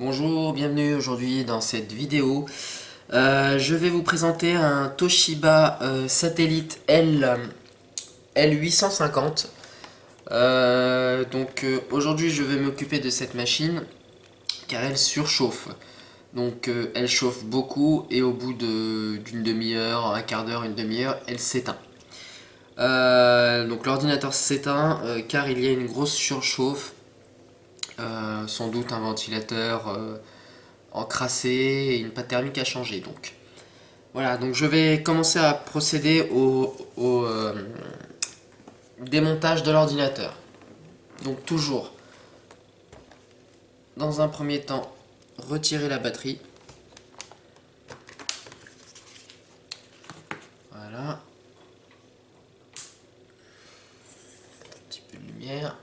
Bonjour, bienvenue aujourd'hui dans cette vidéo. Je vais vous présenter un Toshiba Satellite L850. Aujourd'hui je vais m'occuper de cette machine car elle surchauffe. Elle chauffe beaucoup et au bout d'une demi-heure, un quart d'heure, une demi-heure, elle s'éteint. L'ordinateur s'éteint car il y a une grosse surchauffe. Sans doute un ventilateur encrassé et une pâte thermique à changer. Donc je vais commencer à procéder au démontage de l'ordinateur. Donc toujours, dans un premier temps, retirer la batterie. Voilà. Un petit peu de lumière.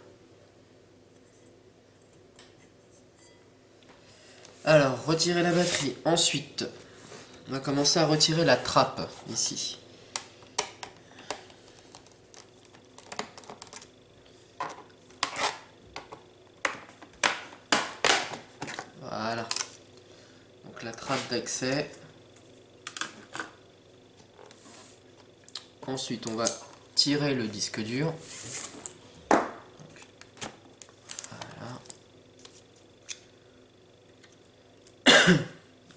Alors, retirer la batterie. Ensuite, on va commencer à retirer la trappe, ici. Voilà. Donc la trappe d'accès. Ensuite, on va tirer le disque dur. Voilà.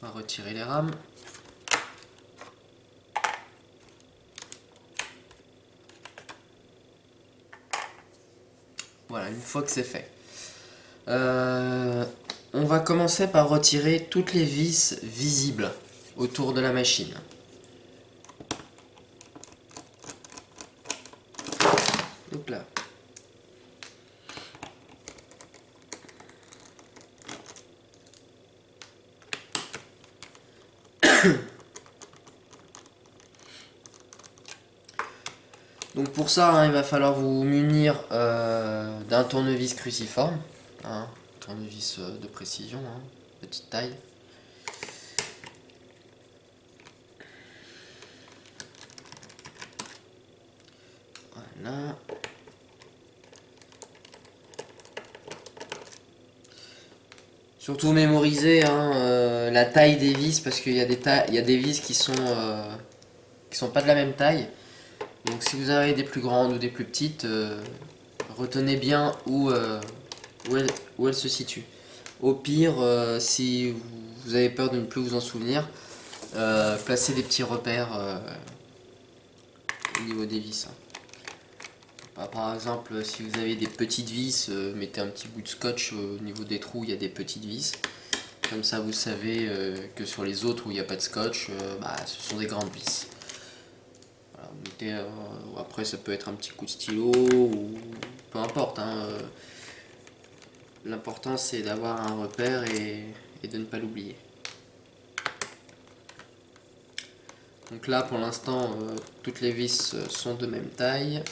On va retirer les rames. Voilà, une fois que c'est fait. On va commencer par retirer toutes les vis visibles autour de la machine. Hop là. Donc pour ça, il va falloir vous munir d'un tournevis cruciforme, tournevis de précision, petite taille. Voilà. Surtout mémoriser la taille des vis parce qu'il y a des vis qui sont pas de la même taille. Donc si vous avez des plus grandes ou des plus petites, retenez bien où elle se situe. Au pire, si vous avez peur de ne plus vous en souvenir, placez des petits repères au niveau des vis. Par exemple, si vous avez des petites vis, mettez un petit bout de scotch au niveau des trous, il y a des petites vis. Comme ça, vous savez que sur les autres où il n'y a pas de scotch, ce sont des grandes vis. Voilà, mettez, après, ça peut être un petit coup de stylo ou peu importe. L'important, c'est d'avoir un repère et de ne pas l'oublier. Donc là, pour l'instant, toutes les vis sont de même taille.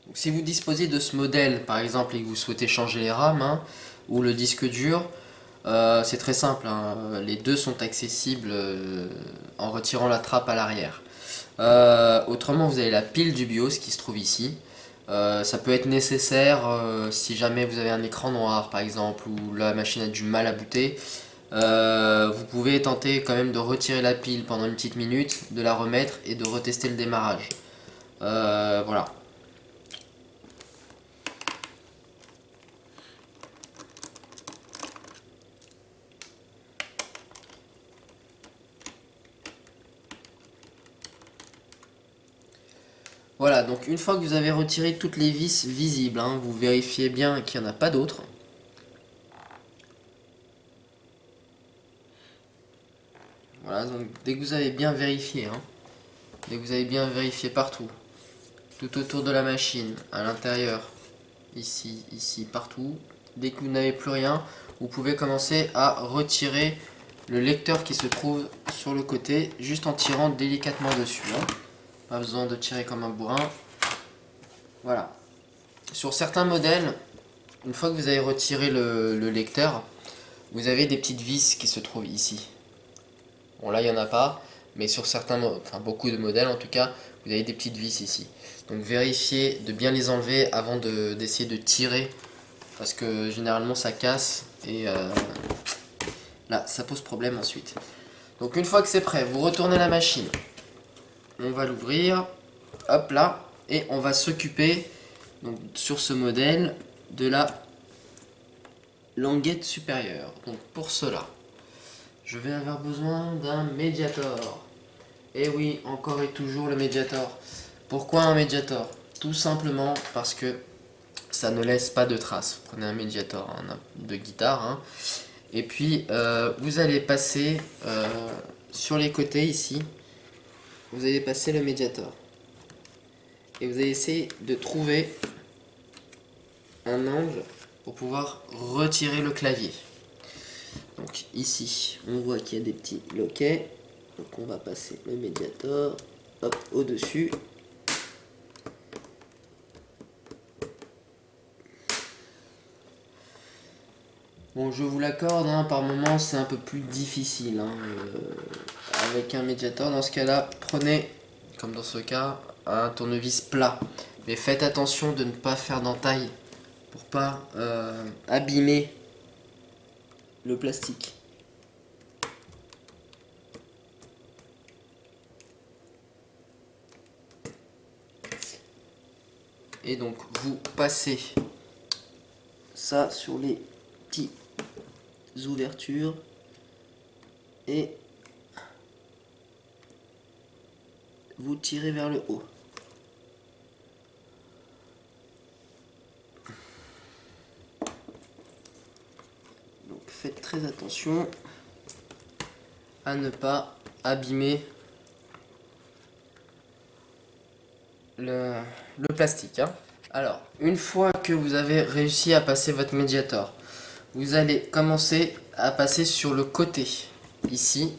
Donc, si vous disposez de ce modèle, par exemple, et que vous souhaitez changer les rames ou le disque dur, c'est très simple. Les deux sont accessibles en retirant la trappe à l'arrière. Autrement, vous avez la pile du BIOS qui se trouve ici. Ça peut être nécessaire si jamais vous avez un écran noir par exemple ou la machine a du mal à booter. Vous pouvez tenter quand même de retirer la pile pendant une petite minute, de la remettre et de retester le démarrage. Voilà. Voilà, donc une fois que vous avez retiré toutes les vis visibles, vous vérifiez bien qu'il n'y en a pas d'autres. Voilà, donc dès que vous avez bien vérifié, dès que vous avez bien vérifié partout, tout autour de la machine, à l'intérieur, ici, ici, partout, dès que vous n'avez plus rien, vous pouvez commencer à retirer le lecteur qui se trouve sur le côté, juste en tirant délicatement dessus. Pas besoin de tirer comme un bourrin. Voilà. Sur certains modèles, une fois que vous avez retiré le lecteur, vous avez des petites vis qui se trouvent ici. Bon là il n'y en a pas, mais sur certains, enfin beaucoup de modèles en tout cas, vous avez des petites vis ici. Donc vérifiez de bien les enlever avant d'essayer de tirer, parce que généralement ça casse et là ça pose problème ensuite. Donc une fois que c'est prêt, vous retournez la machine. On va l'ouvrir, hop là, et on va s'occuper donc sur ce modèle de la languette supérieure. Donc pour cela, je vais avoir besoin d'un médiator. Et oui, encore et toujours le médiator. Pourquoi un médiator? Tout simplement parce que ça ne laisse pas de traces. Vous prenez un médiator de guitare, hein. Et puis vous allez passer sur les côtés ici, vous allez passer le médiator. Et vous allez essayer de trouver un angle pour pouvoir retirer le clavier. Donc ici, on voit qu'il y a des petits loquets. Donc on va passer le médiator, hop, au-dessus. Bon, je vous l'accorde, hein, par moment c'est un peu plus difficile, hein, avec un médiator. Dans ce cas-là, prenez, comme dans ce cas, un tournevis plat. Mais faites attention de ne pas faire d'entaille pour pas abîmer le plastique. Et donc vous passez ça sur les petites ouvertures et vous tirez vers le haut. Donc faites très attention à ne pas abîmer le plastique, hein. Alors, une fois que vous avez réussi à passer votre médiator, vous allez commencer à passer sur le côté, ici,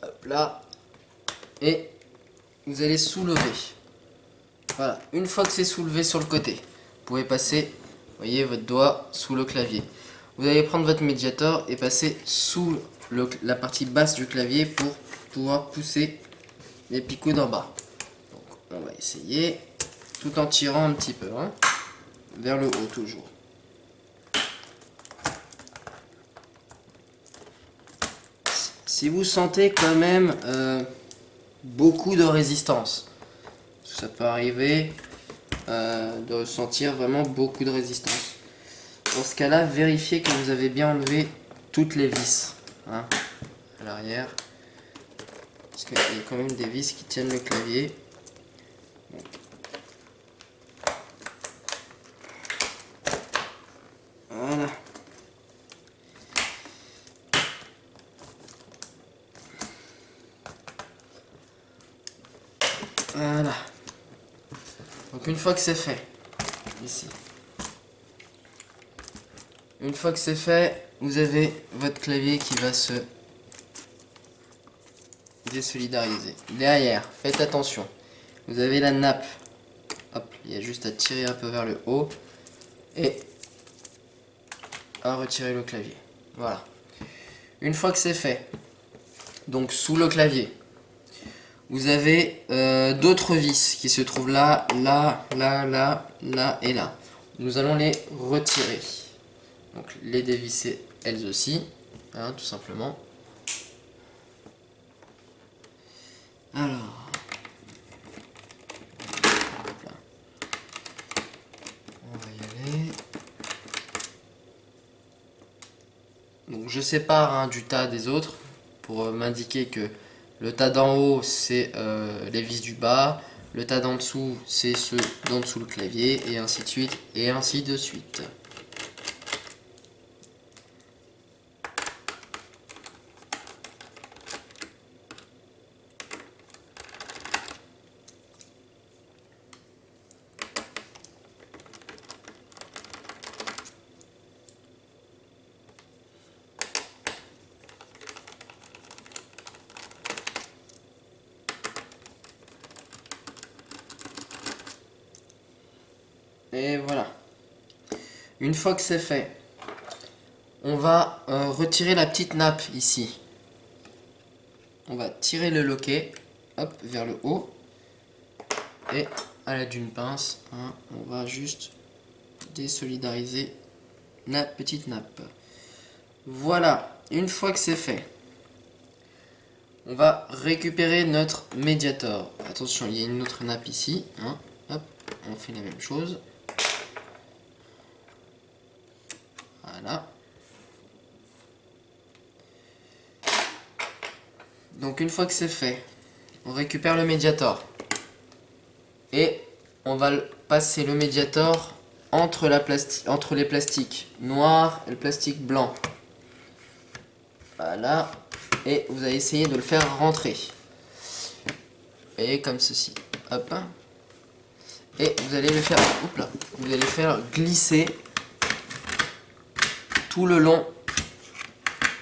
hop là, et vous allez soulever. Voilà, une fois que c'est soulevé sur le côté, vous pouvez passer, voyez, votre doigt sous le clavier. Vous allez prendre votre médiator et passer sous la partie basse du clavier pour pouvoir pousser les picots d'en bas. Donc, on va essayer, tout en tirant un petit peu, hein, vers le haut toujours. Si vous sentez quand même beaucoup de résistance, ça peut arriver de ressentir vraiment beaucoup de résistance. Dans ce cas-là, vérifiez que vous avez bien enlevé toutes les vis, hein, à l'arrière, parce qu'il y a quand même des vis qui tiennent le clavier. Voilà. Voilà. Donc une fois que c'est fait, ici. Une fois que c'est fait, vous avez votre clavier qui va se désolidariser. Derrière, faites attention. Vous avez la nappe. Hop, il y a juste à tirer un peu vers le haut et à retirer le clavier. Voilà. Une fois que c'est fait, donc sous le clavier, vous avez d'autres vis qui se trouvent là, là, là, là, là et là. Nous allons les retirer. Donc les dévisser elles aussi, hein, tout simplement. Alors, là. On va y aller. Donc je sépare, hein, du tas des autres pour m'indiquer que le tas d'en haut c'est les vis du bas, le tas d'en dessous c'est ceux d'en dessous le clavier, et ainsi de suite, et ainsi de suite. Et voilà. Une fois que c'est fait, on va retirer la petite nappe ici. on va tirer le loquet, hop, vers le haut. Et à l'aide d'une pince, hein, on va juste désolidariser la petite nappe. Voilà, une fois que c'est fait, on va récupérer notre médiator. Attention, il y a une autre nappe ici. Hein. Hop, on fait la même chose. Voilà. Donc une fois que c'est fait, on récupère le médiator. Et on va passer le médiator entre les plastiques noirs et le plastique blanc. Voilà. Et vous allez essayer de le faire rentrer. Et comme ceci. Hop. Et vous allez le faire, vous allez faire glisser tout le long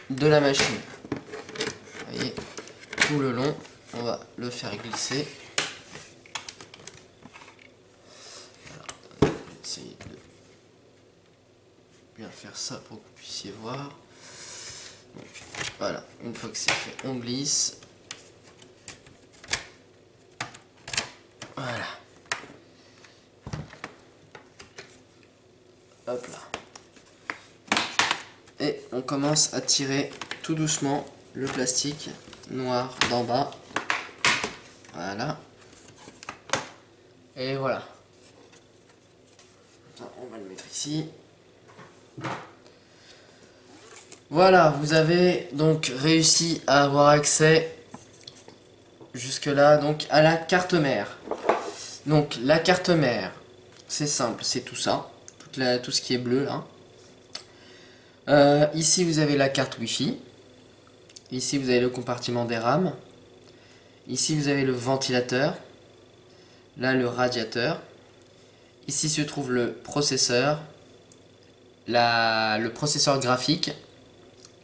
de la machine. Vous voyez, tout le long, on va le faire glisser. Alors, on va essayer de bien faire ça pour que vous puissiez voir. Donc, voilà, une fois que c'est fait, on glisse. Voilà. Hop là. Et on commence à tirer tout doucement le plastique noir d'en bas. Voilà. Et voilà. On va le mettre ici. Voilà, vous avez donc réussi à avoir accès jusque là donc à la carte mère. Donc la carte mère, c'est simple, c'est tout ça, tout ce qui est bleu là. Ici vous avez la carte Wi-Fi. Ici vous avez le compartiment des RAM. Ici vous avez le ventilateur. Là le radiateur. Ici se trouve le processeur. Le processeur graphique.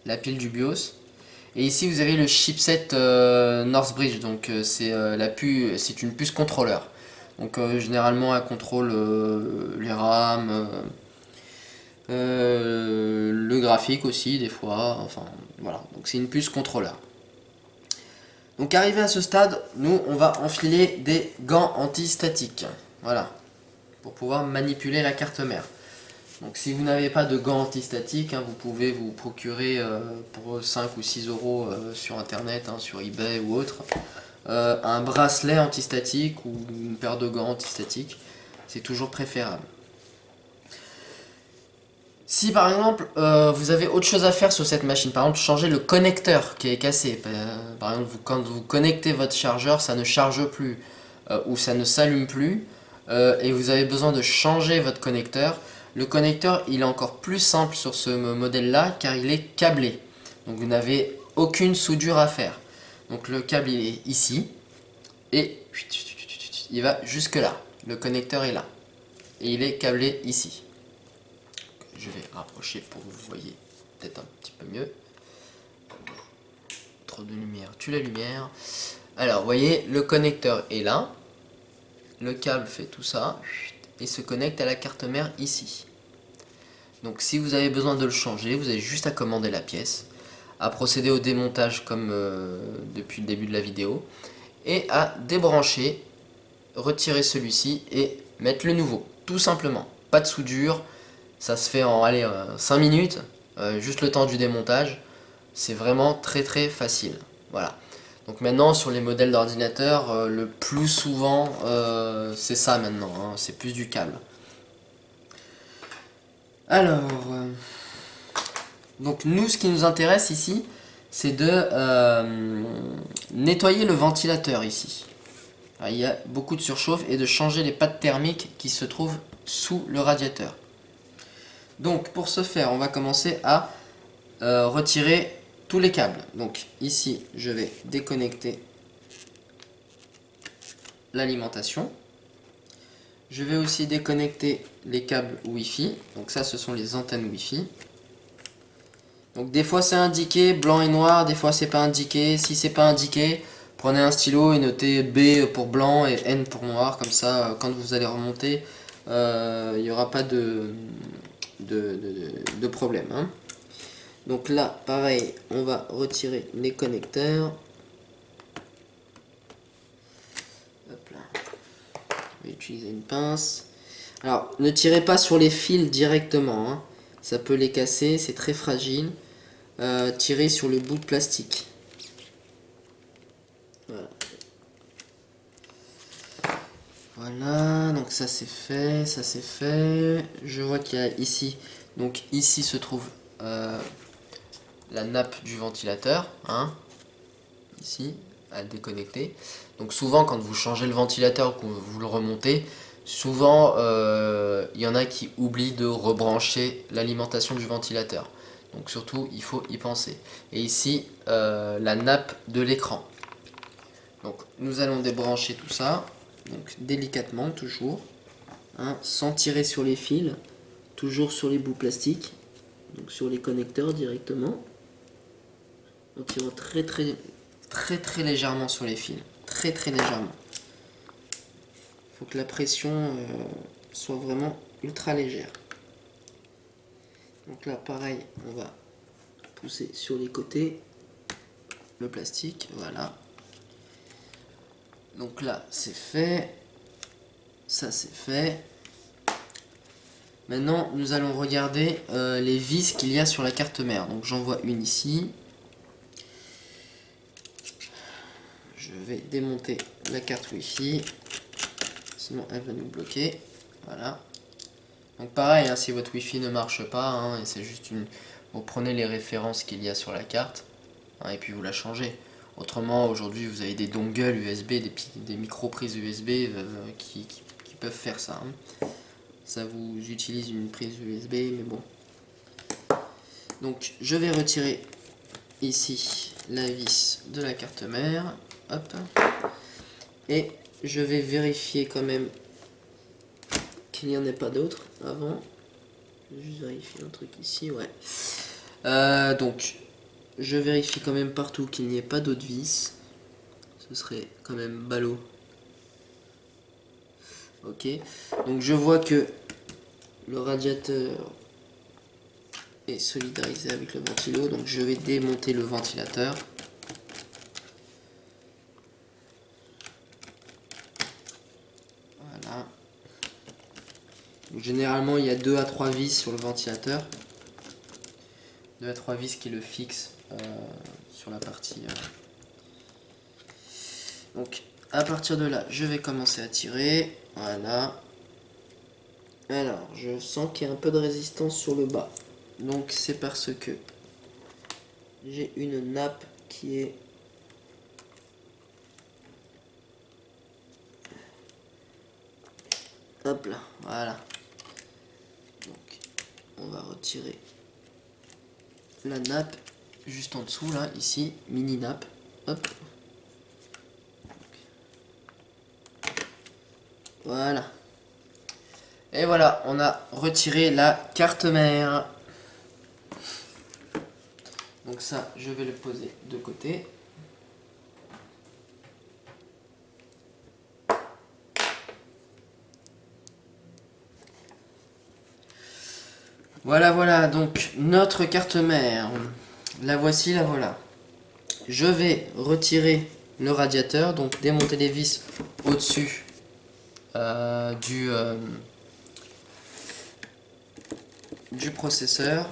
La pile du BIOS. Et ici vous avez le chipset Northbridge. Donc c'est une puce contrôleur. Donc généralement elle contrôle les RAM. Le graphique aussi des fois, enfin voilà, donc c'est une puce contrôleur. Donc arrivé à ce stade, nous on va enfiler des gants antistatiques, voilà, pour pouvoir manipuler la carte mère. Donc si vous n'avez pas de gants antistatiques, hein, vous pouvez vous procurer pour 5 ou 6 euros sur internet, hein, sur eBay ou autre, un bracelet antistatique ou une paire de gants antistatiques, c'est toujours préférable. Si par exemple vous avez autre chose à faire sur cette machine, par exemple changer le connecteur qui est cassé, par exemple quand vous connectez votre chargeur ça ne charge plus ou ça ne s'allume plus et vous avez besoin de changer votre connecteur, le connecteur il est encore plus simple sur ce modèle là car il est câblé, donc vous n'avez aucune soudure à faire. Donc le câble il est ici et il va jusque là, le connecteur est là et il est câblé ici. Je vais rapprocher pour que vous voyez peut-être un petit peu mieux. Trop de lumière, tue la lumière. Alors, vous voyez, le connecteur est là. Le câble fait tout ça et se connecte à la carte mère ici. Donc, si vous avez besoin de le changer, vous avez juste à commander la pièce, à procéder au démontage comme depuis le début de la vidéo et à débrancher, retirer celui-ci et mettre le nouveau. Tout simplement. Pas de soudure. Ça se fait en 5 minutes, juste le temps du démontage. C'est vraiment très très facile. Voilà. Donc maintenant sur les modèles d'ordinateur, le plus souvent c'est ça maintenant, hein, c'est plus du câble. Alors, donc nous ce qui nous intéresse ici, c'est de nettoyer le ventilateur ici. Alors, il y a beaucoup de surchauffe et de changer les pattes thermiques qui se trouvent sous le radiateur. Donc pour ce faire, on va commencer à retirer tous les câbles. Donc ici, je vais déconnecter l'alimentation. Je vais aussi déconnecter les câbles Wi-Fi. Donc ça, ce sont les antennes Wi-Fi. Donc des fois c'est indiqué blanc et noir, des fois c'est pas indiqué. Si c'est pas indiqué, prenez un stylo et notez B pour blanc et N pour noir. Comme ça, quand vous allez remonter, il n'y aura pas de problème, hein. Donc là pareil, on va retirer les connecteurs. Je vais utiliser une pince. Alors, ne tirez pas sur les fils directement, hein. Ça peut les casser, c'est très fragile. Tirez sur le bout de plastique. Voilà. Voilà, donc ça c'est fait, ça c'est fait. Je vois qu'il y a ici, donc ici se trouve la nappe du ventilateur, hein, ici, à déconnecter. Donc souvent quand vous changez le ventilateur, que vous le remontez, souvent il y en a qui oublient de rebrancher l'alimentation du ventilateur. Donc surtout il faut y penser. Et ici la nappe de l'écran. Donc nous allons débrancher tout ça. Donc délicatement toujours, hein, sans tirer sur les fils, toujours sur les bouts plastiques, donc sur les connecteurs directement, en tirant très légèrement sur les fils, très légèrement. Il faut que la pression soit vraiment ultra légère. Donc là pareil, on va pousser sur les côtés le plastique, voilà. Donc là c'est fait, ça c'est fait. Maintenant nous allons regarder les vis qu'il y a sur la carte mère. Donc j'en vois une ici. Je vais démonter la carte Wi-Fi, sinon elle va nous bloquer. Voilà. Donc pareil, hein, si votre Wi-Fi ne marche pas, hein, et c'est juste une... Vous prenez les références qu'il y a sur la carte, hein, et puis vous la changez. Autrement, aujourd'hui, vous avez des dongles USB, des micro-prises USB qui peuvent faire ça. Hein. Ça vous utilise une prise USB, mais bon. Donc, je vais retirer ici la vis de la carte mère. Hop. Et je vais vérifier quand même qu'il n'y en ait pas d'autres avant. Je vais juste vérifier un truc ici, ouais. Donc, je vérifie quand même partout qu'il n'y ait pas d'autres vis. Ce serait quand même ballot. Ok. Donc je vois que le radiateur est solidarisé avec le ventilo. Donc je vais démonter le ventilateur. Voilà. Donc, généralement il y a 2 à 3 vis sur le ventilateur. 2 à 3 vis qui le fixent sur la partie... Donc, à partir de là, je vais commencer à tirer. Voilà. Alors, je sens qu'il y a un peu de résistance sur le bas. Donc, c'est parce que j'ai une nappe qui est... Hop là, voilà. Donc, on va retirer la nappe juste en dessous, là, ici, mini nappe. Hop. Voilà. Et voilà, on a retiré la carte mère. Donc ça, je vais le poser de côté. Voilà, donc notre carte mère. La voici, la voilà. Je vais retirer le radiateur, donc démonter les vis au-dessus du processeur.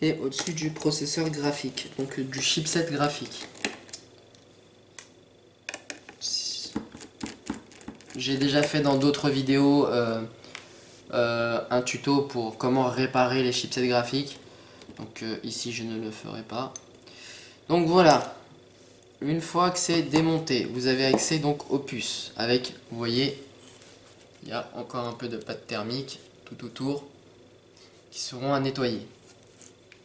Et au-dessus du processeur graphique, donc du chipset graphique. J'ai déjà fait dans d'autres vidéos un tuto pour comment réparer les chipsets graphiques. Donc ici je ne le ferai pas. Donc voilà, une fois que c'est démonté, vous avez accès donc aux puces. Avec, vous voyez, il y a encore un peu de pâte thermique tout autour qui seront à nettoyer.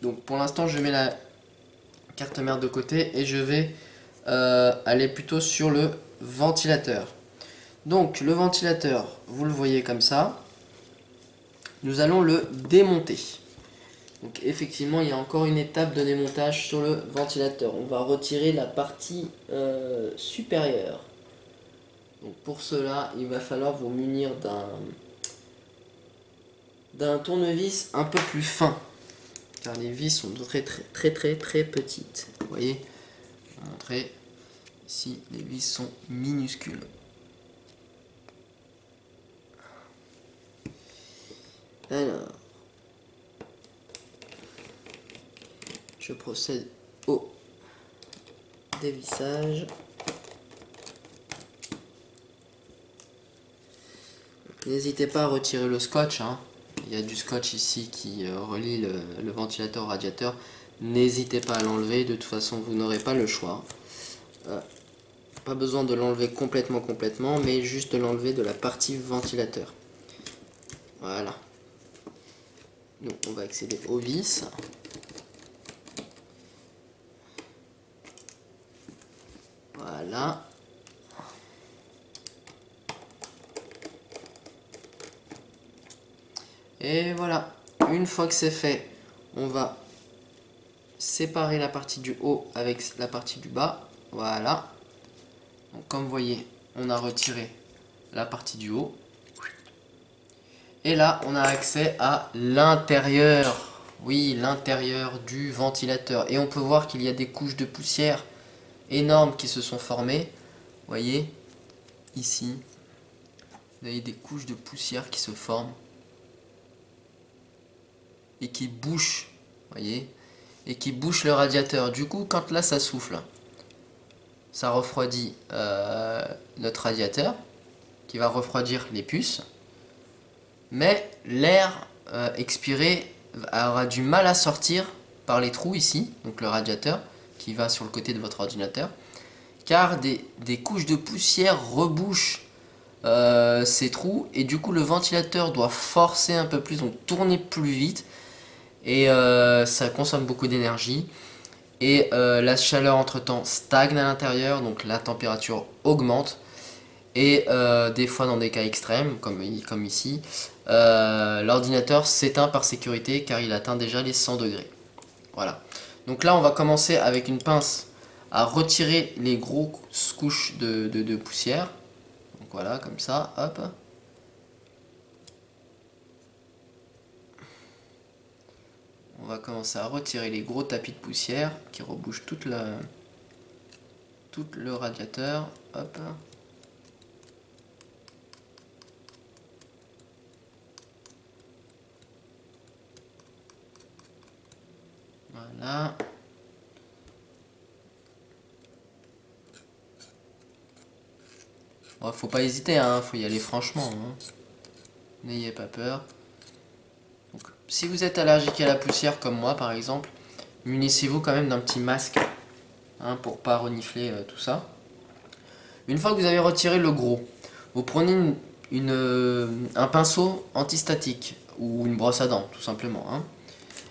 Donc pour l'instant je mets la carte mère de côté et je vais aller plutôt sur le ventilateur. Donc le ventilateur, vous le voyez comme ça. Nous allons le démonter. Donc effectivement il y a encore une étape de démontage sur le ventilateur. On va retirer la partie supérieure. Donc pour cela, il va falloir vous munir d'un tournevis un peu plus fin, car les vis sont très petites. Vous voyez, je vais vous montrer ici, les vis sont minuscules. Alors, je procède au dévissage. N'hésitez pas à retirer le scotch, hein. Il y a du scotch ici qui relie le ventilateur au radiateur. N'hésitez pas à l'enlever, de toute façon vous n'aurez pas le choix. Pas besoin de l'enlever complètement, mais juste de l'enlever de la partie ventilateur. Voilà. Donc on va accéder aux vis. Voilà. Et voilà, une fois que c'est fait, on va séparer la partie du haut avec la partie du bas. Voilà. Donc, comme vous voyez, on a retiré la partie du haut. Et là, on a accès à l'intérieur. Oui, l'intérieur du ventilateur. Et on peut voir qu'il y a des couches de poussière énormes qui se sont formées. Vous voyez, ici, vous avez des couches de poussière qui se forment. Et qui bouchent, voyez, et qui bouchent le radiateur. Du coup, quand là ça souffle, ça refroidit notre radiateur, qui va refroidir les puces, mais l'air expiré aura du mal à sortir par les trous ici, donc le radiateur qui va sur le côté de votre ordinateur, car des couches de poussière rebouchent ces trous, et du coup le ventilateur doit forcer un peu plus, donc tourner plus vite, et ça consomme beaucoup d'énergie, et la chaleur entre temps stagne à l'intérieur, donc la température augmente, et des fois dans des cas extrêmes comme ici, l'ordinateur s'éteint par sécurité car il atteint déjà les 100 degrés. Voilà, donc là on va commencer avec une pince à retirer les grosses couches de poussière. Donc voilà, comme ça, hop. On va commencer à retirer les gros tapis de poussière qui rebouchent tout le radiateur. Hop. Voilà. Bon, faut pas hésiter, hein, faut y aller franchement. Hein. N'ayez pas peur. Donc, si vous êtes allergique à la poussière comme moi par exemple, munissez-vous quand même d'un petit masque, hein, pour pas renifler tout ça. Une fois que vous avez retiré le gros, vous prenez un pinceau antistatique ou une brosse à dents tout simplement, hein,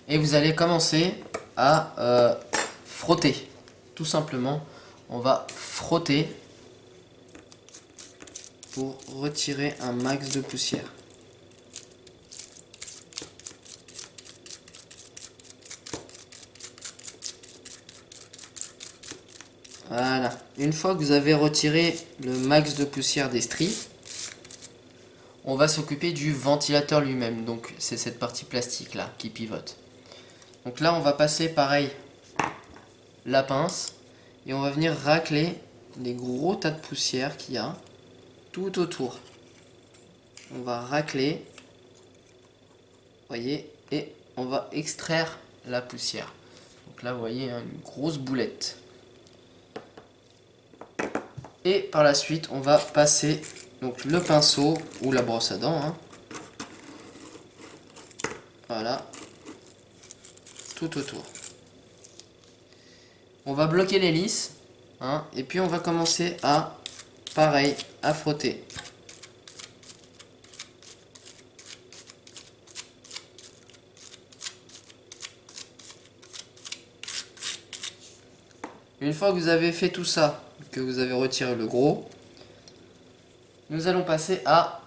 et vous allez commencer à frotter. Tout simplement, on va frotter pour retirer un max de poussière. Voilà, une fois que vous avez retiré le max de poussière des stries, on va s'occuper du ventilateur lui-même. Donc c'est cette partie plastique là qui pivote. Donc là on va passer pareil la pince et on va venir racler les gros tas de poussière qu'il y a tout autour. On va racler, voyez, et on va extraire la poussière. Donc là vous voyez, hein, une grosse boulette. Et par la suite, on va passer donc le pinceau ou la brosse à dents, hein. Voilà, tout autour. On va bloquer l'hélice, hein, et puis on va commencer à, pareil, à frotter. Une fois que vous avez fait tout ça, que vous avez retiré le gros, nous allons passer à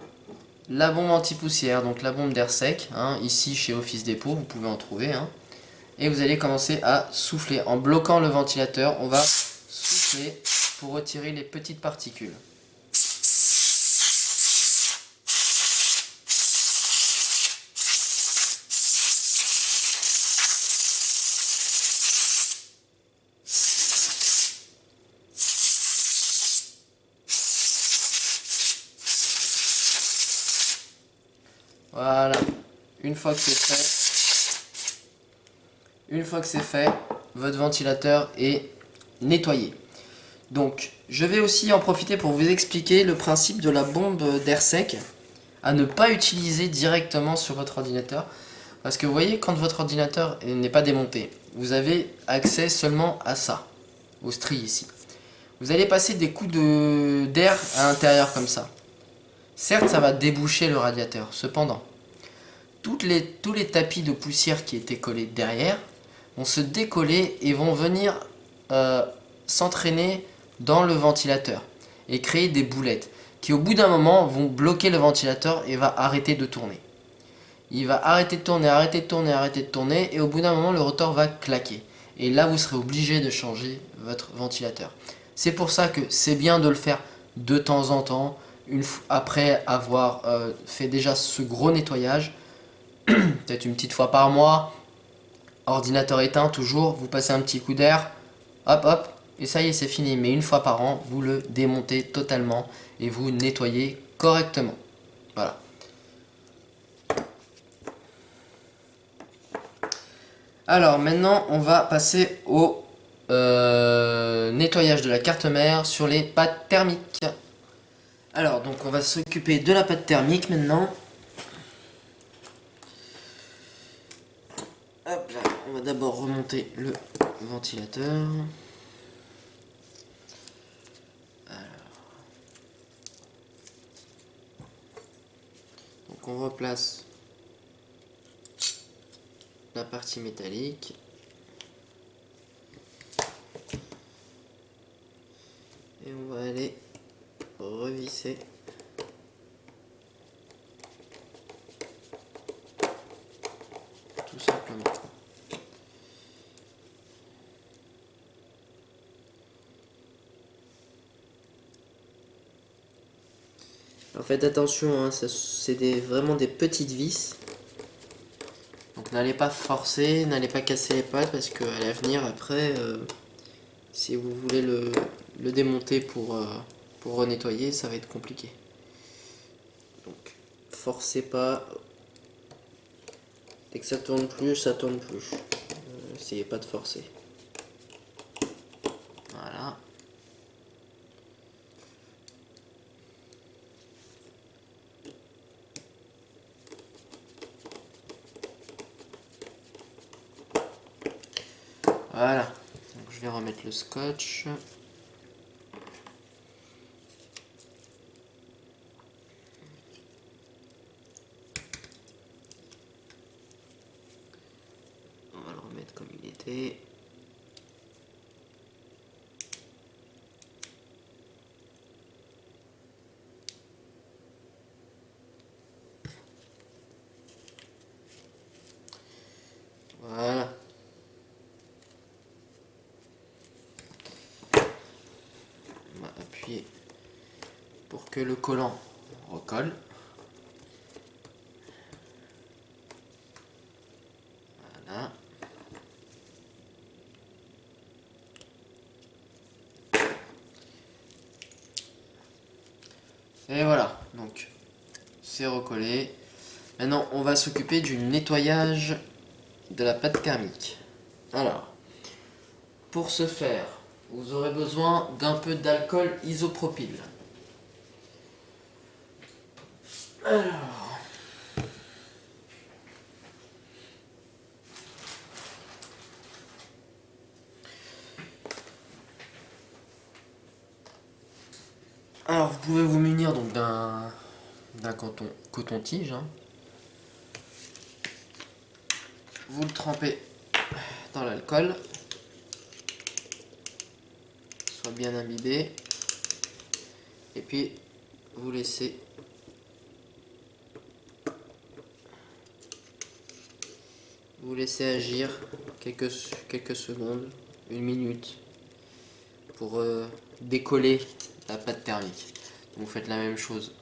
la bombe anti-poussière, donc la bombe d'air sec, hein, ici chez Office Dépôt, vous pouvez en trouver, hein. Et vous allez commencer à souffler. En bloquant le ventilateur, on va souffler pour retirer les petites particules. Voilà. Une fois que c'est fait, votre ventilateur est nettoyé. Donc, je vais aussi en profiter pour vous expliquer le principe de la bombe d'air sec à ne pas utiliser directement sur votre ordinateur. Parce que vous voyez, quand votre ordinateur n'est pas démonté, vous avez accès seulement à ça, au stri ici. Vous allez passer des coups d'air à l'intérieur comme ça. Certes, ça va déboucher le radiateur. Cependant, tous les tapis de poussière qui étaient collés derrière vont se décoller et vont venir s'entraîner dans le ventilateur et créer des boulettes qui au bout d'un moment vont bloquer le ventilateur et va arrêter de tourner. Il va arrêter de tourner, arrêter de tourner, arrêter de tourner et au bout d'un moment le rotor va claquer. Et là vous serez obligé de changer votre ventilateur. C'est pour ça que c'est bien de le faire de temps en temps, après avoir fait déjà ce gros nettoyage, peut-être une petite fois par mois, ordinateur éteint toujours, vous passez un petit coup d'air, hop hop, et ça y est c'est fini. Mais une fois par an, vous le démontez totalement et vous nettoyez correctement. Voilà. Alors maintenant on va passer au nettoyage de la carte mère sur les pattes thermiques. Alors donc on va s'occuper de la pâte thermique maintenant. Hop là, on va d'abord remonter le ventilateur. Donc on replace la partie métallique. Et on va aller revisser tout simplement. Alors faites attention, hein, c'est vraiment des petites vis. Donc n'allez pas forcer, n'allez pas casser les pattes parce qu'à l'avenir après, si vous voulez le démonter pour renettoyer, ça va être compliqué. Donc forcez pas. Dès que ça tourne plus, ça tourne plus. Essayez pas de forcer. Voilà. Voilà. Donc je vais remettre le scotch. On va le remettre comme il était. Voilà. On va appuyer pour que le collant recolle. Voilà. Et voilà, donc c'est recollé. Maintenant, on va s'occuper du nettoyage de la pâte thermique. Alors, pour ce faire, vous aurez besoin d'un peu d'alcool isopropyl. Alors, vous pouvez vous munir donc d'un coton-tige. Hein. Vous le trempez dans l'alcool, soit bien imbibé, et puis vous laissez agir quelques secondes, une minute, pour décoller la pâte thermique. Donc vous faites la même chose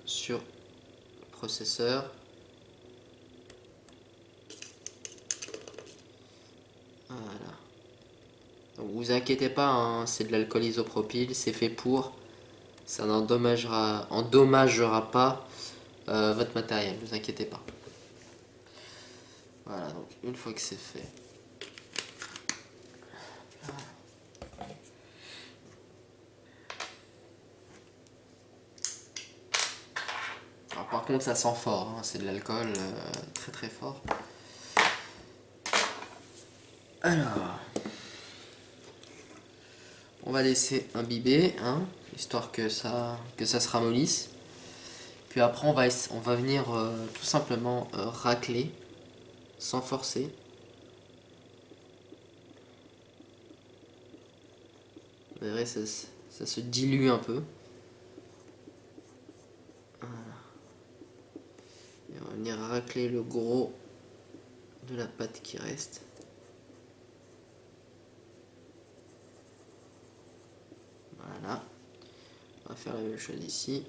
sur le processeur. Voilà. Donc vous inquiétez pas, hein, c'est de l'alcool isopropyl, c'est fait pour, ça n'endommagera pas votre matériel, ne vous inquiétez pas. Voilà, donc une fois que c'est fait, alors par contre ça sent fort, hein, c'est de l'alcool très très fort. Alors, on va laisser imbiber, hein, histoire que ça se ramollisse. Puis après on va venir tout simplement racler sans forcer. Vous verrez, ça se dilue un peu. Voilà. Et on va venir racler le gros de la pâte qui reste. Voilà. On va faire la même chose ici.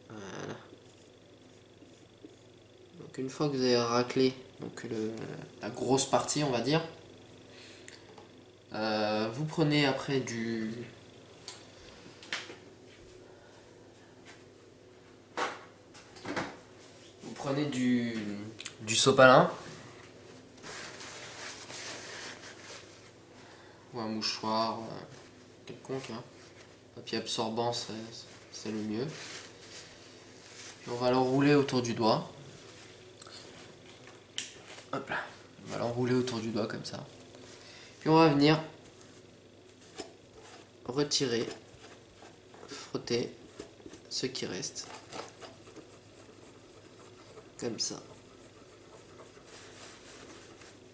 Voilà. Donc une fois que vous avez raclé donc la grosse partie, on va dire, vous prenez après du sopalin ou un mouchoir quelconque, hein. Papier absorbant, c'est le mieux. Puis on va l'enrouler autour du doigt. Hop là. On va l'enrouler autour du doigt comme ça. Puis on va venir retirer, frotter ce qui reste. Comme ça.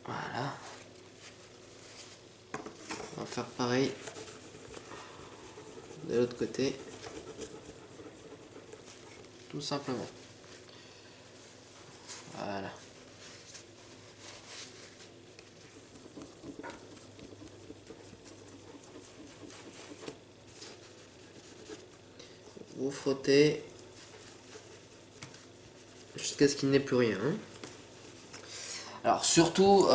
Voilà. On va faire pareil de l'autre côté. Tout simplement. Voilà. Vous frottez jusqu'à ce qu'il n'ait plus rien. Alors surtout,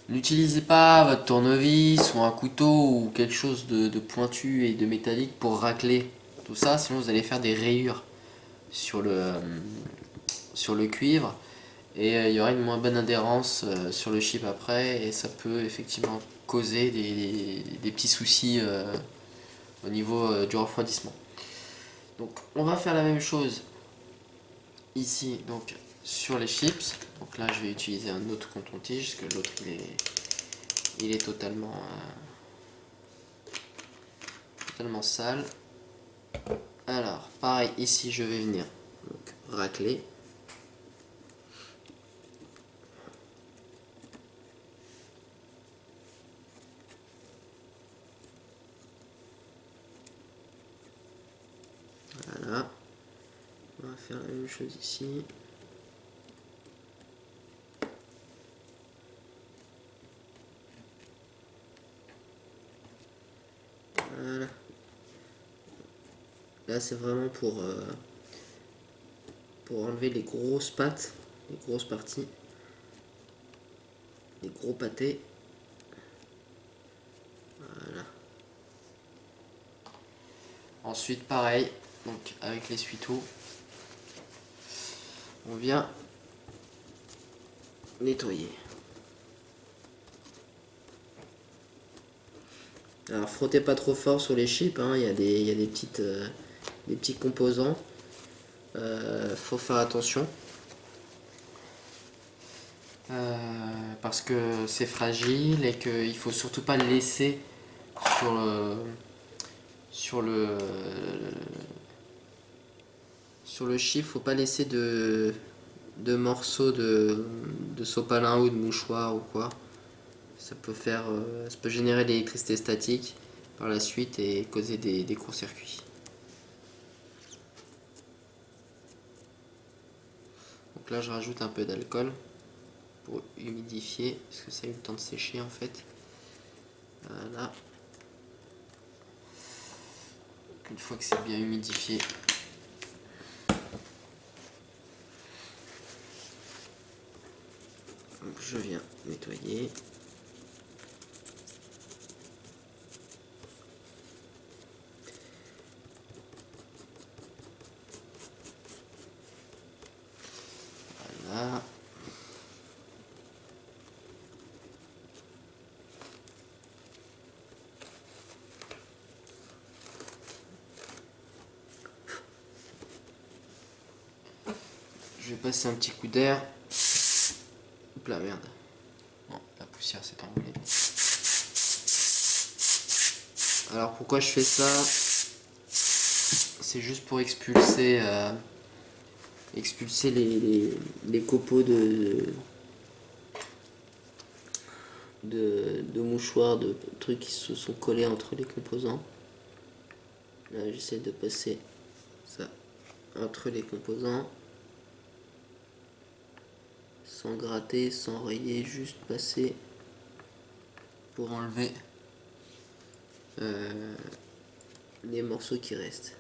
n'utilisez pas votre tournevis ou un couteau ou quelque chose de pointu et de métallique pour racler tout ça, sinon vous allez faire des rayures sur le cuivre et il y aura une moins bonne adhérence sur le chip après et ça peut effectivement causer des petits soucis au niveau du refroidissement. Donc on va faire la même chose ici donc sur les chips. Donc là je vais utiliser un autre coton-tige parce que l'autre il est totalement sale. Alors pareil ici je vais venir donc, racler. Voilà. On va faire la même chose ici. Voilà. Là c'est vraiment pour enlever les grosses pattes, les grosses parties, les gros pâtés. Voilà. Ensuite pareil, donc avec l'essuie-tout, on vient nettoyer. Alors frottez pas trop fort sur les chips, hein, il y a des petits composants. Faut faire attention. Parce que c'est fragile et qu'il faut surtout pas le laisser sur le chip, faut pas laisser de morceaux de sopalin ou de mouchoir ou quoi. Ça peut générer de l'électricité statique par la suite et causer des courts-circuits. Donc là je rajoute un peu d'alcool pour humidifier parce que ça a eu le temps de sécher en fait. Voilà. Une fois que c'est bien humidifié, je viens nettoyer. je vais passer un petit coup d'air. Hop là, merde. Bon, la poussière s'est envolée. Alors pourquoi je fais ça? C'est juste pour expulser les copeaux de mouchoirs, de trucs qui se sont collés entre les composants. Là j'essaie de passer ça entre les composants sans gratter, sans rayer, juste passer pour enlever les morceaux qui restent.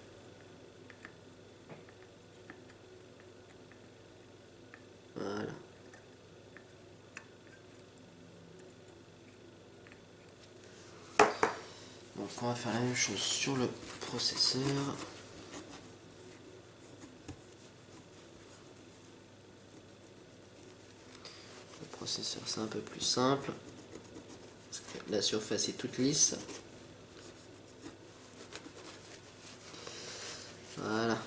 Voilà. Donc on va faire la même chose sur le processeur. Le processeur c'est un peu plus simple. Parce que la surface est toute lisse. Voilà.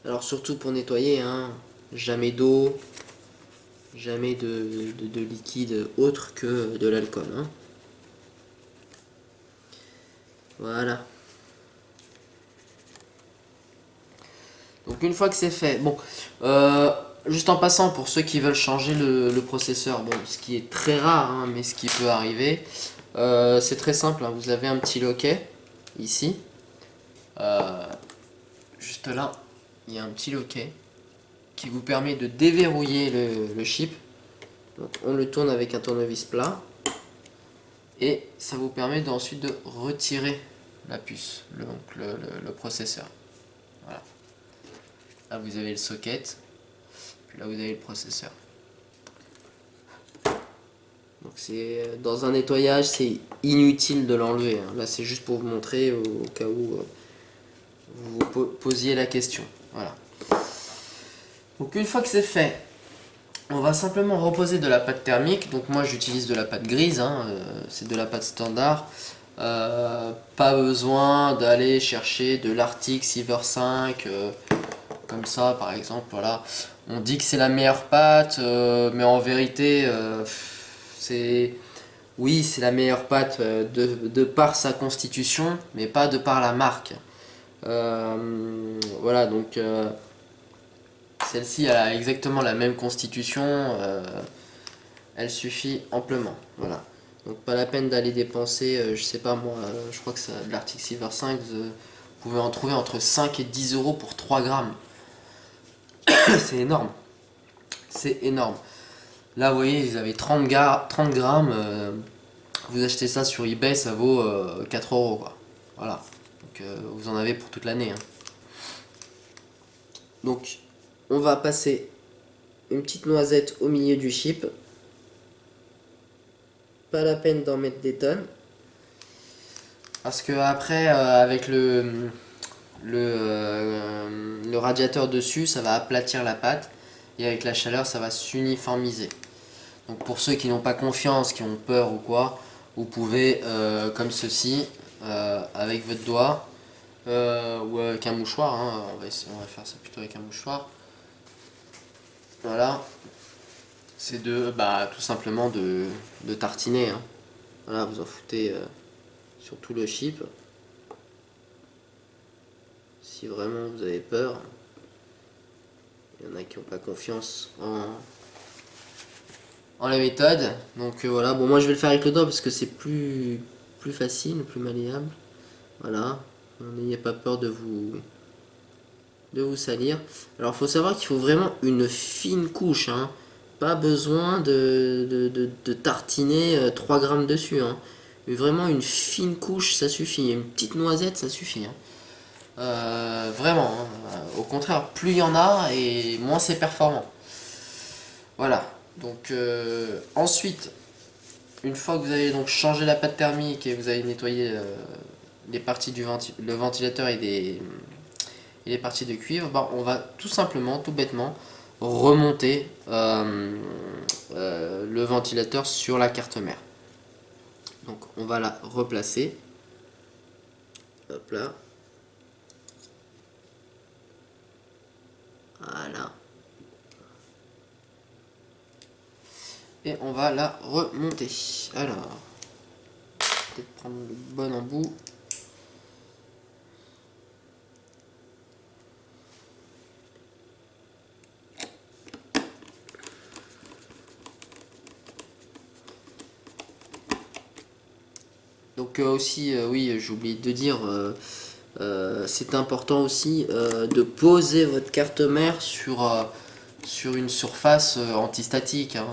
Alors surtout pour nettoyer, hein, jamais d'eau, jamais de liquide autre que de l'alcool. Hein. Voilà. Donc une fois que c'est fait, bon, juste en passant pour ceux qui veulent changer le processeur, bon, ce qui est très rare, hein, mais ce qui peut arriver, c'est très simple, hein, vous avez un petit loquet ici, juste là, il y a un petit loquet qui vous permet de déverrouiller le chip. Donc on le tourne avec un tournevis plat et ça vous permet ensuite de retirer la puce, le processeur. Voilà. Là vous avez le socket, puis là vous avez le processeur. Donc c'est dans un nettoyage, c'est inutile de l'enlever. Hein. Là c'est juste pour vous montrer au cas où vous vous posiez la question. Voilà. Donc une fois que c'est fait, on va simplement reposer de la pâte thermique. Donc moi j'utilise de la pâte grise, hein, c'est de la pâte standard. Pas besoin d'aller chercher de l'Arctic Silver 5 comme ça par exemple. Voilà. On dit que c'est la meilleure pâte, mais en vérité oui, c'est la meilleure pâte de par sa constitution, mais pas de par la marque. Voilà, donc celle-ci a exactement la même constitution, elle suffit amplement. Voilà. Donc pas la peine d'aller dépenser, je sais pas moi, je crois que c'est de l'Arctic Silver 5, vous pouvez en trouver entre 5 et 10 euros pour 3 grammes. C'est énorme. C'est énorme. Là, vous voyez, vous avez 30 grammes. Vous achetez ça sur eBay, ça vaut 4 euros. Quoi. Voilà. Donc, vous en avez pour toute l'année. Hein. Donc, on va passer une petite noisette au milieu du chip. Pas la peine d'en mettre des tonnes. Parce que après, avec le radiateur dessus, ça va aplatir la pâte. Et avec la chaleur, ça va s'uniformiser. Donc pour ceux qui n'ont pas confiance, qui ont peur ou quoi, vous pouvez, comme ceci, avec votre doigt, ou avec un mouchoir, hein, on va faire ça plutôt avec un mouchoir. Voilà. C'est tout simplement de tartiner. Hein. Voilà, vous en foutez sur tout le chip. Si vraiment vous avez peur, il y en a qui n'ont pas confiance en la méthode. Donc voilà, bon moi je vais le faire avec le doigt parce que c'est plus facile, plus malléable. Voilà, n'ayez pas peur de vous salir. Alors il faut savoir qu'il faut vraiment une fine couche, hein. Pas besoin de tartiner 3 grammes dessus. Hein. Mais vraiment une fine couche ça suffit, une petite noisette ça suffit. Hein. Vraiment, hein. Au contraire, plus il y en a et moins c'est performant. Voilà, donc ensuite, une fois que vous avez donc changé la pâte thermique et vous avez nettoyé les parties le ventilateur et les parties de cuivre, on va tout simplement, tout bêtement, remonter le ventilateur sur la carte mère. Donc on va la replacer. Hop là. Voilà. Et on va la remonter. Alors, peut-être prendre le bon embout. Donc aussi, oui, j'ai oublié de dire, c'est important aussi de poser votre carte mère sur une surface antistatique. Hein.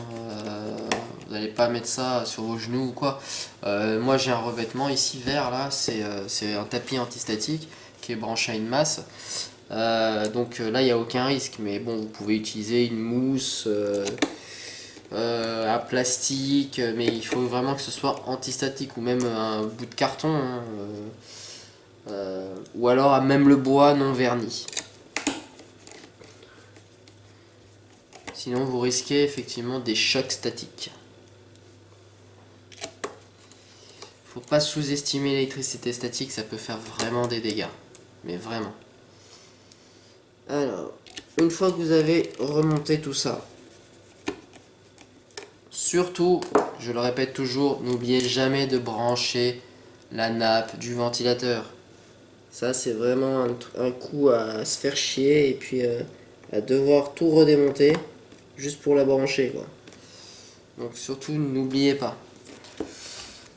Vous n'allez pas mettre ça sur vos genoux ou quoi. Moi j'ai un revêtement ici vert là, c'est un tapis antistatique qui est branché à une masse. Donc là il n'y a aucun risque, mais bon, vous pouvez utiliser une mousse, un plastique, mais il faut vraiment que ce soit antistatique ou même un bout de carton, hein, ou alors même le bois non verni. Sinon vous risquez effectivement des chocs statiques. Faut pas sous-estimer l'électricité statique, ça peut faire vraiment des dégâts. Mais vraiment. Alors, une fois que vous avez remonté tout ça, surtout, je le répète toujours, n'oubliez jamais de brancher la nappe du ventilateur. Ça, c'est vraiment un coup à se faire chier et puis à devoir tout redémonter juste pour la brancher, quoi. Donc surtout, n'oubliez pas.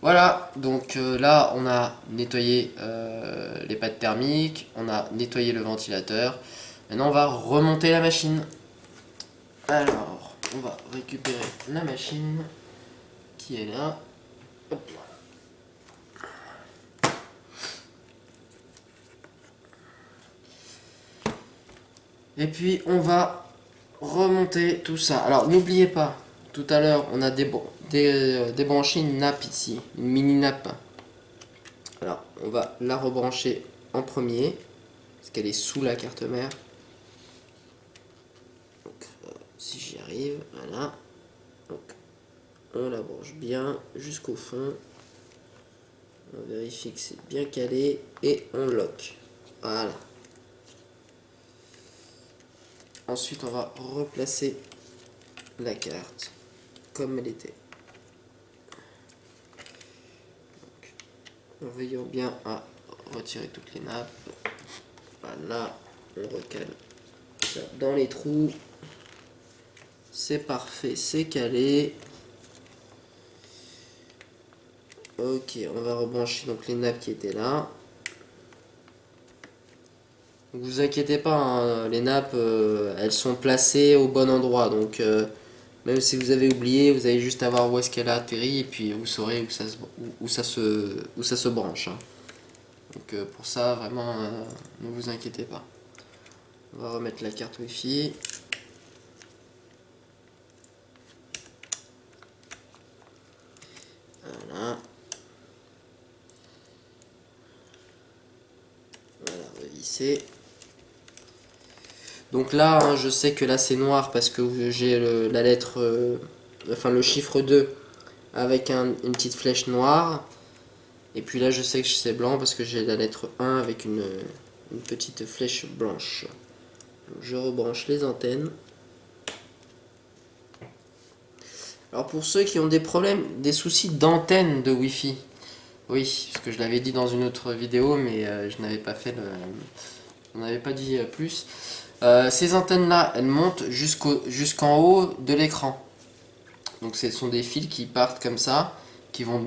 Voilà, donc là, on a nettoyé les pattes thermiques, on a nettoyé le ventilateur. Maintenant, on va remonter la machine. Alors, on va récupérer la machine qui est là. Hop là. Et puis on va remonter tout ça. Alors n'oubliez pas, tout à l'heure on a débranché une nappe ici, une mini nappe. Alors on va la rebrancher en premier, parce qu'elle est sous la carte mère. Donc, si j'y arrive, voilà. Donc, on la branche bien jusqu'au fond. On vérifie que c'est bien calé et on lock. Voilà. Ensuite, on va replacer la carte comme elle était. Donc, en veillant bien à retirer toutes les nappes. Voilà, on recale ça dans les trous. C'est parfait, c'est calé. Ok, on va rebrancher donc les nappes qui étaient là. Donc, vous inquiétez pas, hein, les nappes, elles sont placées au bon endroit. Donc même si vous avez oublié, vous allez juste à voir où est-ce qu'elle a atterri et puis vous saurez où ça se branche. Hein. Donc pour ça, vraiment, ne vous inquiétez pas. On va remettre la carte Wi-Fi. Voilà. Voilà, revisser. Donc là, hein, je sais que là c'est noir parce que j'ai la lettre, enfin le chiffre 2 avec une petite flèche noire. Et puis là, je sais que c'est blanc parce que j'ai la lettre 1 avec une petite flèche blanche. Donc, je rebranche les antennes. Alors pour ceux qui ont des problèmes, des soucis d'antenne de Wi-Fi, oui, parce que je l'avais dit dans une autre vidéo, mais je n'avais pas fait on n'avait pas dit plus. Ces antennes-là, elles montent jusqu'en haut de l'écran. Donc ce sont des fils qui partent comme ça, qui vont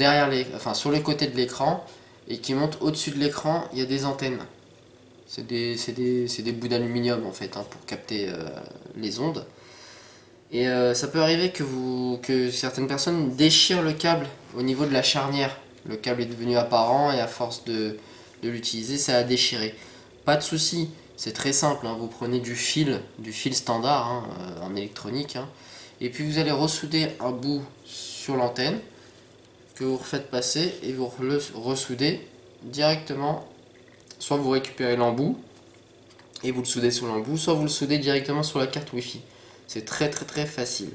enfin sur les côtés de l'écran et qui montent au-dessus de l'écran. Il y a des antennes. C'est des bouts d'aluminium en fait, hein, pour capter les ondes. Et ça peut arriver que certaines personnes déchirent le câble au niveau de la charnière. Le câble est devenu apparent et à force de l'utiliser, ça a déchiré. Pas de souci, c'est très simple. Hein, vous prenez du fil standard hein, en électronique, hein, et puis vous allez ressouder un bout sur l'antenne que vous refaites passer et vous le ressoudez directement. Soit vous récupérez l'embout et vous le soudez sur l'embout, soit vous le soudez directement sur la carte Wi-Fi. C'est très facile.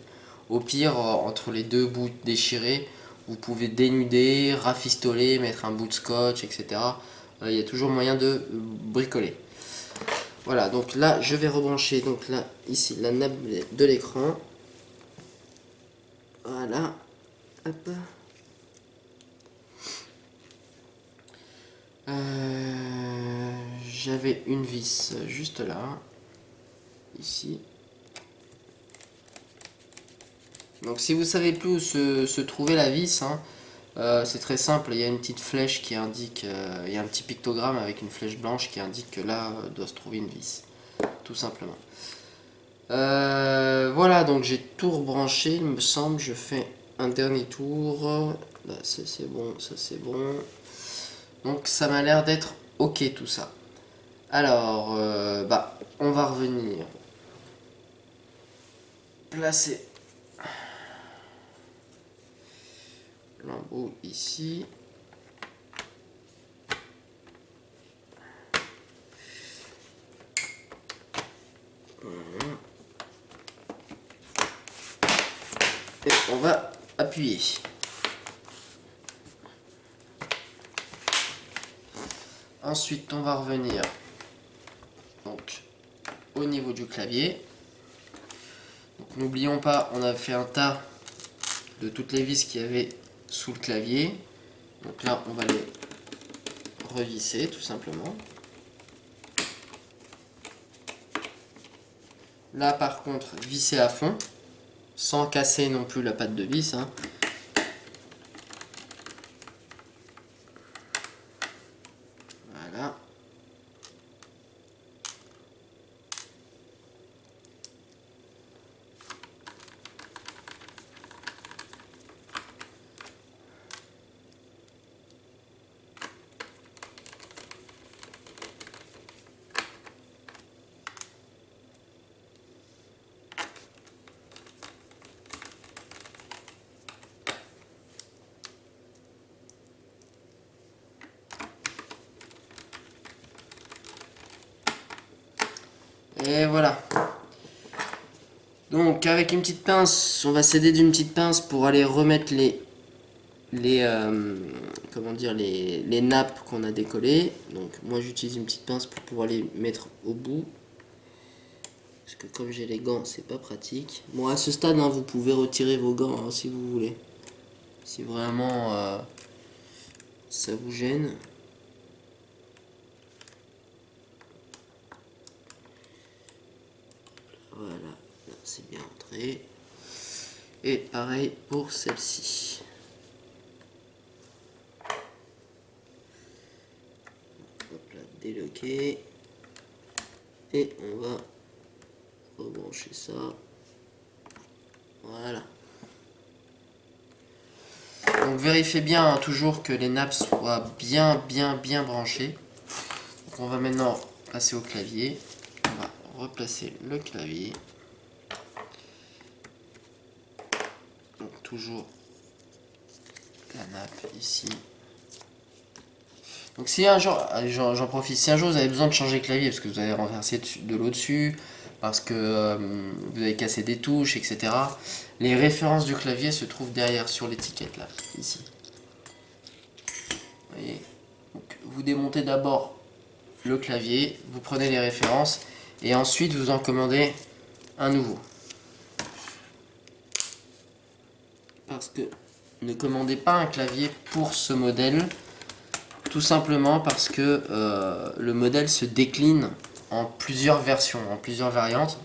Au pire, entre les deux bouts déchirés, vous pouvez dénuder, rafistoler, mettre un bout de scotch, etc. Il y a toujours moyen de bricoler. Voilà, donc là, je vais rebrancher, donc là, ici, la nappe de l'écran. Voilà. Hop. J'avais une vis juste là. Ici. Donc si vous savez plus où se trouver la vis, hein, c'est très simple, il y a une petite flèche qui indique, il y a un petit pictogramme avec une flèche blanche qui indique que là doit se trouver une vis, tout simplement. Voilà, donc j'ai tout rebranché, il me semble, je fais un dernier tour. Là, ça c'est bon, ça c'est bon. Donc ça m'a l'air d'être ok tout ça. Alors, on va revenir placer l'embout ici. Voilà. Et on va appuyer. Ensuite, on va revenir donc au niveau du clavier. N'oublions pas, on a fait un tas de toutes les vis qu'il y avait sous le clavier. Donc là, on va les revisser tout simplement. Là, par contre, visser à fond, sans casser non plus la patte de vis, hein. Voilà. Et voilà. Donc avec une petite pince, on va s'aider d'une petite pince pour aller remettre comment dire, les nappes qu'on a décollées. Donc moi j'utilise une petite pince pour pouvoir les mettre au bout. Parce que comme j'ai les gants, c'est pas pratique. Bon, à ce stade, hein, vous pouvez retirer vos gants hein, si vous voulez. Si vraiment ça vous gêne. Voilà, là c'est bien entré. Et pareil pour celle-ci. Hop là, déloquer. Et on va rebrancher ça. Voilà. Donc vérifiez bien hein, toujours que les nappes soient bien branchées. Donc on va maintenant passer au clavier. On va replacer le clavier. Donc toujours la nappe ici. Donc si un jour, j'en profite, si un jour vous avez besoin de changer le clavier parce que vous avez renversé de l'eau dessus, parce que vous avez cassé des touches, etc. Les références du clavier se trouvent derrière sur l'étiquette là, ici. Vous voyez. Donc, vous démontez d'abord le clavier, vous prenez les références et ensuite vous en commandez un nouveau. Parce que ne commandez pas un clavier pour ce modèle. Tout simplement parce que le modèle se décline en plusieurs versions, en plusieurs variantes.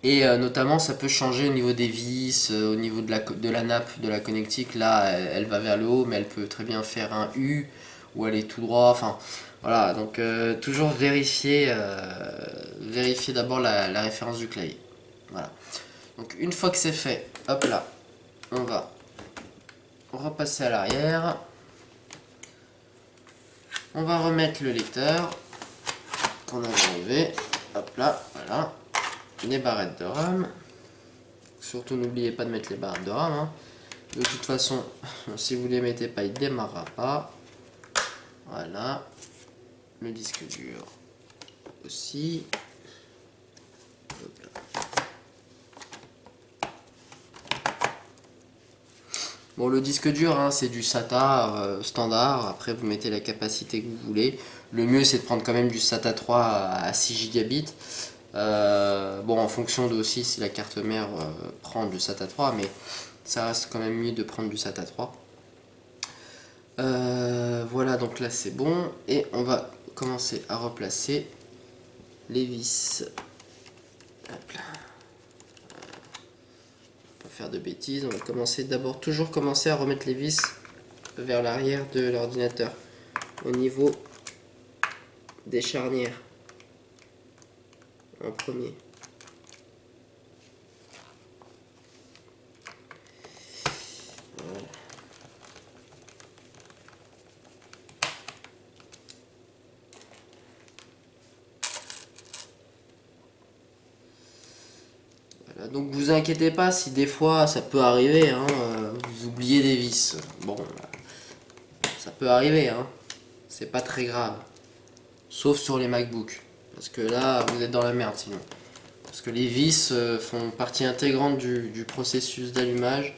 Et notamment ça peut changer au niveau des vis, au niveau de la nappe de la connectique. Là elle va vers le haut mais elle peut très bien faire un U ou aller tout droit. Enfin voilà, donc toujours vérifier d'abord la référence du clavier. Voilà. Donc une fois que c'est fait, hop là, on va repasser à l'arrière. On va remettre le lecteur qu'on avait enlevé. Hop là, voilà. Les barrettes de RAM. Surtout n'oubliez pas de mettre les barrettes de RAM. Hein. De toute façon, si vous ne les mettez pas, il ne démarrera pas. Voilà. Le disque dur aussi. Hop là. Bon, le disque dur, hein, c'est du SATA standard. Après, vous mettez la capacité que vous voulez. Le mieux c'est de prendre quand même du SATA 3 à 6 gigabits. Bon, en fonction de aussi si la carte mère prend du SATA 3, mais ça reste quand même mieux de prendre du SATA 3. Voilà, donc là c'est bon, et on va commencer à replacer les vis. Hop là. Pas faire de bêtises, on va commencer d'abord, toujours commencer à remettre les vis vers l'arrière de l'ordinateur, au niveau des charnières, en premier. Voilà. Voilà, donc vous inquiétez pas si des fois ça peut arriver, hein, vous oubliez des vis. Bon, ça peut arriver, hein, c'est pas très grave. Sauf sur les MacBook, parce que là vous êtes dans la merde sinon. Parce que les vis font partie intégrante du processus d'allumage,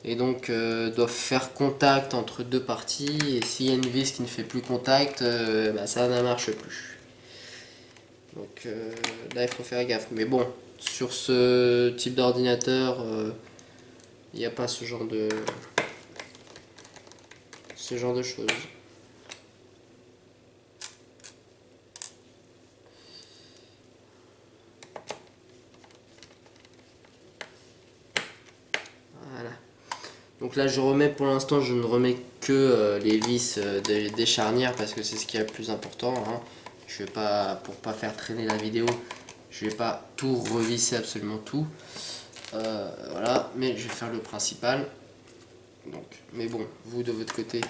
et donc doivent faire contact entre deux parties, et s'il y a une vis qui ne fait plus contact, bah, ça ne marche plus. Donc là il faut faire gaffe. Mais bon, sur ce type d'ordinateur, il n'y a pas ce genre de choses. Voilà. Donc là je remets, pour l'instant je ne remets que les vis des charnières, parce que c'est ce qui est le plus important, hein. Je vais pas, pour pas faire traîner la vidéo, je vais pas tout revisser, absolument tout. Voilà, mais je vais faire le principal. Donc, mais bon, vous de votre côté,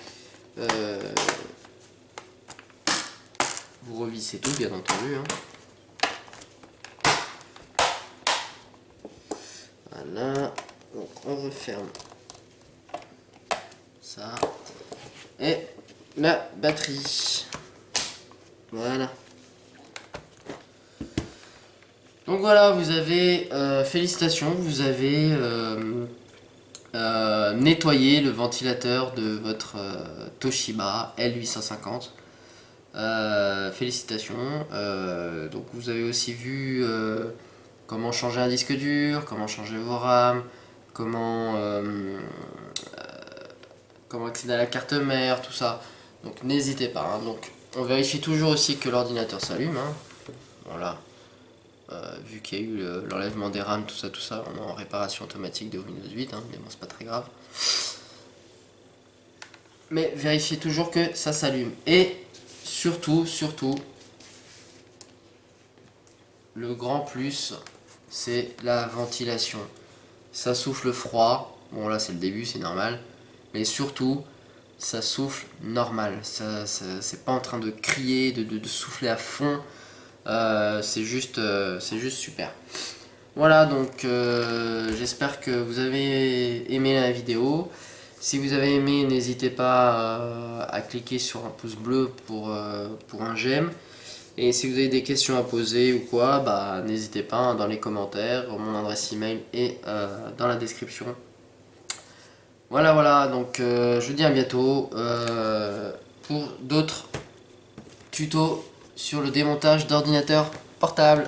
vous revissez tout, bien entendu, hein. Voilà, donc on referme ça, et la batterie. Voilà. Donc voilà, vous avez, félicitations, vous avez nettoyé le ventilateur de votre Toshiba L850. Félicitations. Donc vous avez aussi vu comment changer un disque dur, comment changer vos RAM, comment accéder à la carte mère, tout ça. Donc n'hésitez pas, hein. Donc on vérifie toujours aussi que l'ordinateur s'allume, hein. Voilà. Vu qu'il y a eu l'enlèvement des RAM, tout ça, on est en réparation automatique de Windows 8, hein, mais bon, c'est pas très grave. Mais vérifiez toujours que ça s'allume. Et surtout, le grand plus, c'est la ventilation. Ça souffle froid, bon là c'est le début, c'est normal, mais surtout, ça souffle normal. C'est pas en train de crier, de souffler à fond. C'est juste super. Voilà, donc j'espère que vous avez aimé la vidéo. Si vous avez aimé, n'hésitez pas à cliquer sur un pouce bleu pour un j'aime. Et si vous avez des questions à poser ou quoi, bah, n'hésitez pas, hein, dans les commentaires. Mon adresse email est dans la description. Voilà, donc je vous dis à bientôt pour d'autres tutos sur le démontage d'ordinateurs portables.